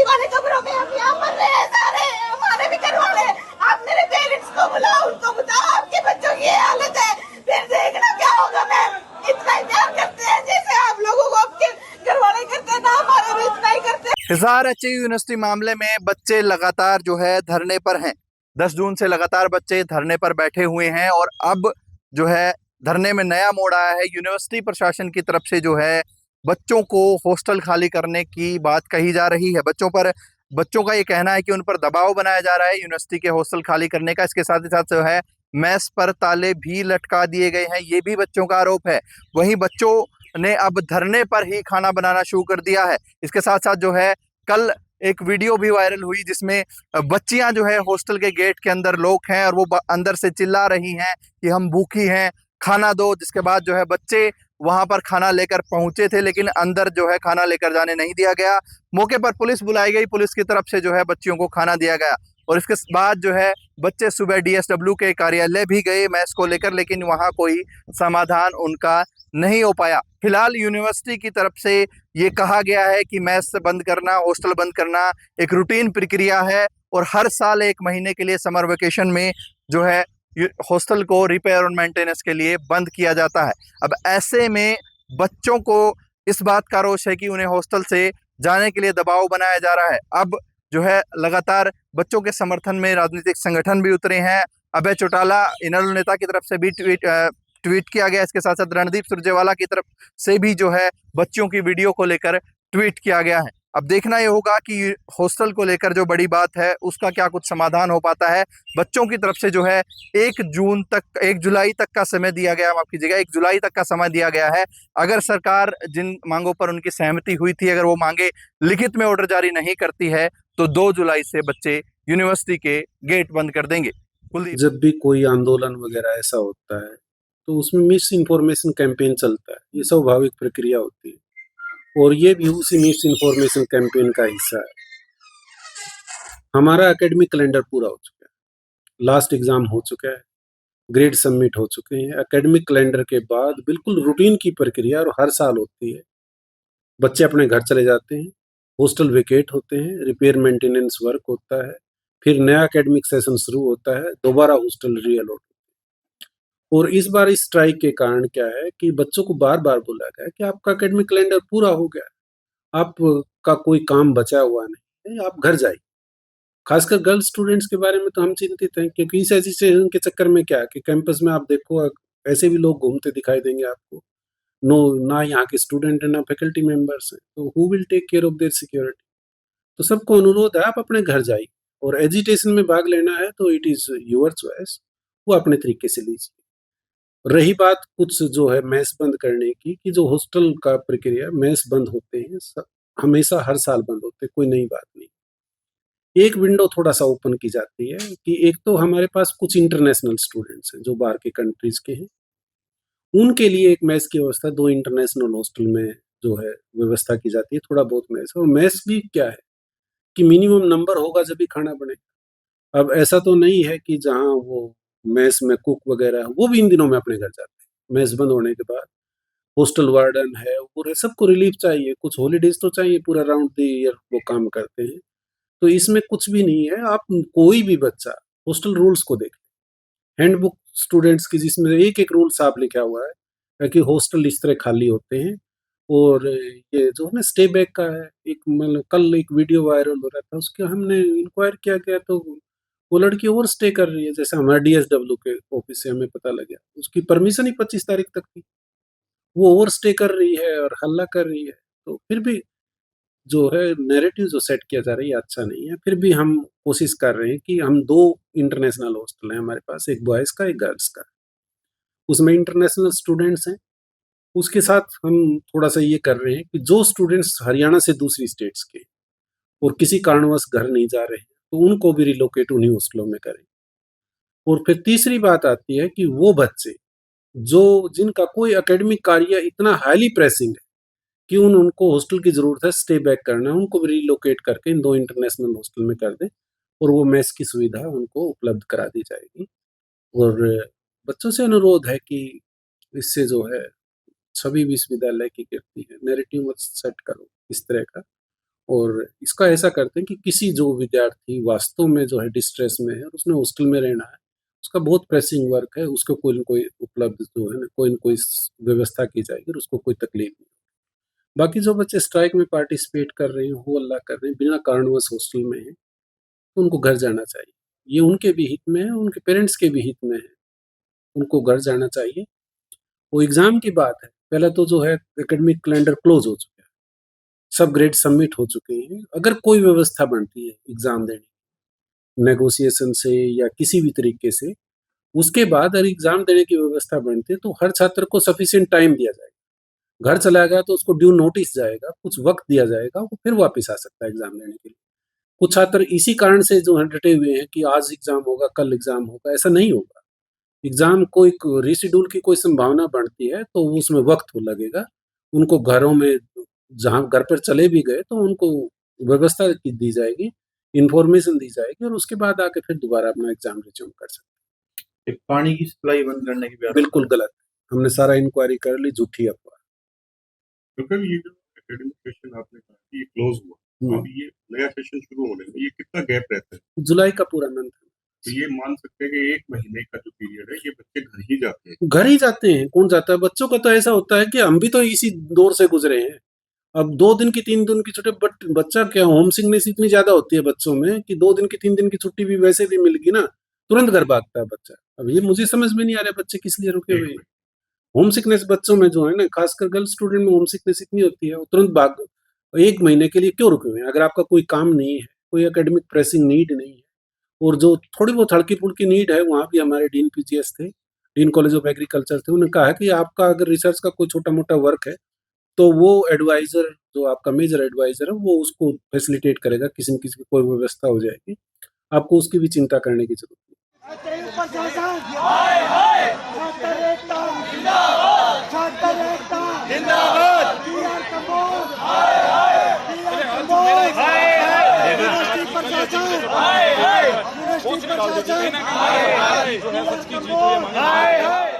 बस्ती वाले कमरों में हम यहाँ मर रहे हैं सारे, हमारे भी घर वाले। आप मेरे पेरेंट्स को बुलाओ, उनको बताओ आपके बच्चों की ये हालत है, फिर देखना क्या होगा। मैम इतना ही प्यार करते हैं जैसे आप लोगों को आपके घर वाले करते हैं ना, हमारे भी इतना ही करते हैं। हिसार एचयू यूनिवर्सिटी मामले में बच्चे लगातार जो है धरने पर हैं। 10 जून से लगातार बच्चे धरने पर बैठे हुए हैं और अब जो है धरने में नया मोड़ आया है। यूनिवर्सिटी प्रशासन की तरफ से जो है बच्चों को हॉस्टल खाली करने की बात कही जा रही है। बच्चों का ये कहना है कि उन पर दबाव बनाया जा रहा है यूनिवर्सिटी के हॉस्टल खाली करने का। इसके साथ ही साथ जो है मेस पर ताले भी लटका दिए गए हैं, ये भी बच्चों का आरोप है। वहीं बच्चों ने अब धरने पर ही खाना बनाना शुरू कर दिया है। इसके साथ साथ जो है कल एक वीडियो भी वायरल हुई जिसमें बच्चियां जो है हॉस्टल के गेट के अंदर लोग हैं और वो अंदर से चिल्ला रही हैं कि हम भूखी हैं, खाना दो। जिसके बाद जो है बच्चे वहां पर खाना लेकर पहुंचे थे, लेकिन अंदर जो है खाना लेकर जाने नहीं दिया गया। मौके पर पुलिस बुलाई गई, पुलिस की तरफ से जो है बच्चियों को खाना दिया गया और इसके बाद जो है बच्चे सुबह डीएसडब्ल्यू के कार्यालय भी गए मैथ्स को लेकर, लेकिन वहां कोई समाधान उनका नहीं हो पाया। फिलहाल यूनिवर्सिटी की तरफ से ये कहा गया है कि मेस बंद करना, हॉस्टल बंद करना एक रूटीन प्रक्रिया है और हर साल 1 महीने के लिए समर वेकेशन में जो है हॉस्टल को रिपेयर और मेंटेनेंस के लिए बंद किया जाता है। अब ऐसे में बच्चों को इस बात का रोष है कि उन्हें हॉस्टल से जाने के लिए दबाव बनाया जा रहा है। अब जो है लगातार बच्चों के समर्थन में राजनीतिक संगठन भी उतरे हैं। अभय चौटाला इनेलो नेता की तरफ से भी ट्वीट किया गया। इसके साथ साथ रणदीप सुरजेवाला की तरफ से भी जो है बच्चों की वीडियो को लेकर ट्वीट किया गया है। अब देखना ये होगा कि हॉस्टल को लेकर जो बड़ी बात है उसका क्या कुछ समाधान हो पाता है। बच्चों की तरफ से जो है 1 जुलाई तक का समय दिया गया, माफ कीजिएगा 1 जुलाई तक का समय दिया गया है। अगर सरकार जिन मांगों पर उनकी सहमति हुई थी, अगर वो मांगे लिखित में ऑर्डर जारी नहीं करती है तो 2 जुलाई से बच्चे यूनिवर्सिटी के गेट बंद कर देंगे। कुलदीप, जब भी कोई आंदोलन वगैरह ऐसा होता है तो उसमें मिस इन्फॉर्मेशन कैंपेन चलता है, ये स्वाभाविक प्रक्रिया होती है और ये भी उसी मिस इन्फॉर्मेशन कैंपेन का हिस्सा है। हमारा एकेडमिक कैलेंडर पूरा हो चुका है, लास्ट एग्जाम हो चुका है, ग्रेड सबमिट हो चुके हैं। एकेडमिक कैलेंडर के बाद बिल्कुल रूटीन की प्रक्रिया और हर साल होती है। बच्चे अपने घर चले जाते हैं, हॉस्टल वेकेट होते हैं, रिपेयर मेंटेनेंस वर्क होता है, फिर नया एकेडमिक सेशन शुरू होता है, दोबारा हॉस्टल रीअलॉट। और इस बार इस स्ट्राइक के कारण क्या है कि बच्चों को बार-बार बोला गया कि आपका एकेडमिक कैलेंडर पूरा हो गया, आपका कोई काम बचा हुआ नहीं है, आप घर जाइए। खासकर गर्ल्स स्टूडेंट्स के बारे में तो हम चिंतित हैं, क्योंकि इस एजिटेशन के चक्कर में क्या है कि कैंपस में आप देखो ऐसे भी लोग घूमते दिखाई देंगे आपको। नो, ना यहाँ के स्टूडेंट है ना फैकल्टी मेंबर्स हैं, तो who will take care of their security. तो सबको अनुरोध है आप अपने घर जाइए और एजिटेशन में भाग लेना है तो इट इज योर चॉइस, वो अपने तरीके से लीजिए। रही बात कुछ जो है मेस बंद करने की, कि जो हॉस्टल का प्रक्रिया मेस बंद होते हैं हमेशा हर साल बंद होते हैं, कोई नई बात नहीं। एक विंडो थोड़ा सा ओपन की जाती है कि एक तो हमारे पास कुछ इंटरनेशनल स्टूडेंट्स हैं जो बाहर के कंट्रीज के हैं, उनके लिए एक मेस की व्यवस्था 2 इंटरनेशनल हॉस्टल में जो है व्यवस्था की जाती है, थोड़ा बहुत मेस। और मेस भी क्या है कि मिनिमम नंबर होगा जब भी खाना बनेगा। अब ऐसा तो नहीं है कि जहाँ वो मेस में कुक वगैरह है, वो भी इन दिनों में अपने घर जाते हैं मेस बंद होने के बाद। हॉस्टल वार्डन है, पूरे सबको रिलीफ चाहिए, कुछ हॉलीडेज तो चाहिए, पूरा राउंड द ईयर वो काम करते हैं। तो इसमें कुछ भी नहीं है। आप कोई भी बच्चा हॉस्टल रूल्स को देख, हैंडबुक स्टूडेंट्स की, जिसमें एक एक रूल साफ लिखा हुआ है कि हॉस्टल इस तरह खाली होते हैं। और ये जो है ना स्टे बैक का है, एक मतलब कल एक वीडियो वायरल हो रहा था, उसके हमने इंक्वायर किया गया तो वो लड़की ओवर स्टे कर रही है। जैसे हमारे डीएसडब्ल्यू के ऑफिस से हमें पता लगा, उसकी परमिशन ही 25 तारीख तक थी, वो ओवर स्टे कर रही है और हल्ला कर रही है। तो फिर भी जो है नैरेटिव जो सेट किया जा रहा है ये अच्छा नहीं है। फिर भी हम कोशिश कर रहे हैं कि हम 2 इंटरनेशनल हॉस्टल हैं हमारे पास, एक बॉयज़ का, एक गर्ल्स का। उसमें इंटरनेशनल स्टूडेंट्स हैं, उसके साथ हम थोड़ा-सा ये कर रहे हैं कि जो स्टूडेंट्स हरियाणा से दूसरी स्टेट्स के और किसी कारणवश घर नहीं जा रहे हैं, तो उनको भी रिलोकेट उन्हीं हॉस्टलों में करें। और फिर तीसरी बात आती है कि वो बच्चे जो जिनका कोई एकेडमिक कार्य इतना हाईली प्रेसिंग है कि उनको हॉस्टल की ज़रूरत है, स्टे बैक करना है, उनको भी रिलोकेट करके इन 2 इंटरनेशनल हॉस्टल में कर दें और वो मेस की सुविधा उनको उपलब्ध करा दी जाएगी। और बच्चों से अनुरोध है कि इससे जो है सभी विश्वविद्यालय की कीर्ति है, नैरेटिव मत सेट करो इस तरह का। और इसका ऐसा करते हैं कि किसी जो विद्यार्थी वास्तव में जो है डिस्ट्रेस में है और उसने हॉस्टल में रहना है, उसका बहुत प्रेसिंग वर्क है, उसको कोई न कोई उपलब्ध जो है ना कोई न कोई व्यवस्था की जाएगी और उसको कोई तकलीफ नहीं। बाकी जो बच्चे स्ट्राइक में पार्टिसिपेट कर रहे हैं, हो हल्ला कर रहे हैं, बिना कारणवश हॉस्टल में हैं, तो उनको घर जाना चाहिए। ये उनके भी हित में है, उनके पेरेंट्स के भी हित में है, उनको घर जाना चाहिए। वो एग्ज़ाम की बात है, पहले तो जो है एकेडमिक कैलेंडर क्लोज़ हो चुका है, सब ग्रेड सबमिट हो चुके हैं। अगर कोई व्यवस्था बनती है एग्ज़ाम देने, नेगोशिएशन से या किसी भी तरीके से, उसके बाद अगर एग्ज़ाम देने की व्यवस्था बनती है, तो हर छात्र को सफिशिएंट टाइम दिया जाएगा। घर चला गया तो उसको ड्यू नोटिस जाएगा, कुछ वक़्त दिया जाएगा, वो फिर वापस आ सकता है एग्ज़ाम देने के लिए। कुछ छात्र इसी कारण से जो है डटे हुए हैं कि आज एग्ज़ाम होगा, कल एग्ज़ाम होगा, ऐसा नहीं होगा। एग्ज़ाम को एक रीशेड्यूल की कोई संभावना बढ़ती है, तो उसमें वक़्त तो लगेगा। उनको घरों में जहाँ घर पर चले भी गए, तो उनको व्यवस्था की दी जाएगी, इन्फॉर्मेशन दी जाएगी और उसके बाद आके फिर दोबारा अपना एग्ज़ाम रिज़्यूम कर सकते एक पानी की सप्लाई बंद करने की भी हैं। बिल्कुल गलत। हमने सारा इंक्वायरी कर ली, झूठी अफ़वाह। तो फिर ये जो एकेडमिक सेशन आपने कहा कि ये क्लोज हुआ, अब ये नया सेशन शुरू होने में ये कितना गैप रहता है? जुलाई का पूरा मंथ है। तो ये मान सकते हैं कि 1 महीने का जो पीरियड है, ये बच्चे घर ही जाते हैं। घर ही जाते हैं, कौन जाता है? बच्चों का तो ऐसा होता है कि हम भी तो इसी दौर से गुज़रे हैं। अब 2 दिन की 3 दिन की छुट्टी, बट बच्चा क्या होम सिकनेस इतनी ज़्यादा होती है बच्चों में कि 2 दिन की 3 दिन की छुट्टी भी वैसे भी मिल गई ना, तुरंत घर भागता है बच्चा। अब ये मुझे समझ में नहीं आ रहा बच्चे किस लिए रुके हुए हैं। होम सिकनेस बच्चों में जो है ना, खासकर गर्ल्स स्टूडेंट में होम सिकनेस इतनी होती है, वो तुरंत भाग 1 महीने के लिए क्यों रुके हुए हैं? अगर आपका कोई काम नहीं है, कोई एकेडमिक प्रेसिंग नीड नहीं है और जो थोड़ी बहुत हल्की-फुल्की नीड है, वहाँ भी हमारे डीन पीजीएस थे, डीन कॉलेज ऑफ एग्रीकल्चर थे, उन्होंने कहा है कि आपका अगर रिसर्च का कोई छोटा-मोटा वर्क है, तो वो एडवाइज़र जो आपका मेजर एडवाइज़र है, वो उसको फैसिलिटेट करेगा, किसी न किसी की कोई व्यवस्था हो जाएगी। आपको उसकी भी चिंता करने की ज़रूरत नहीं। हाय हाय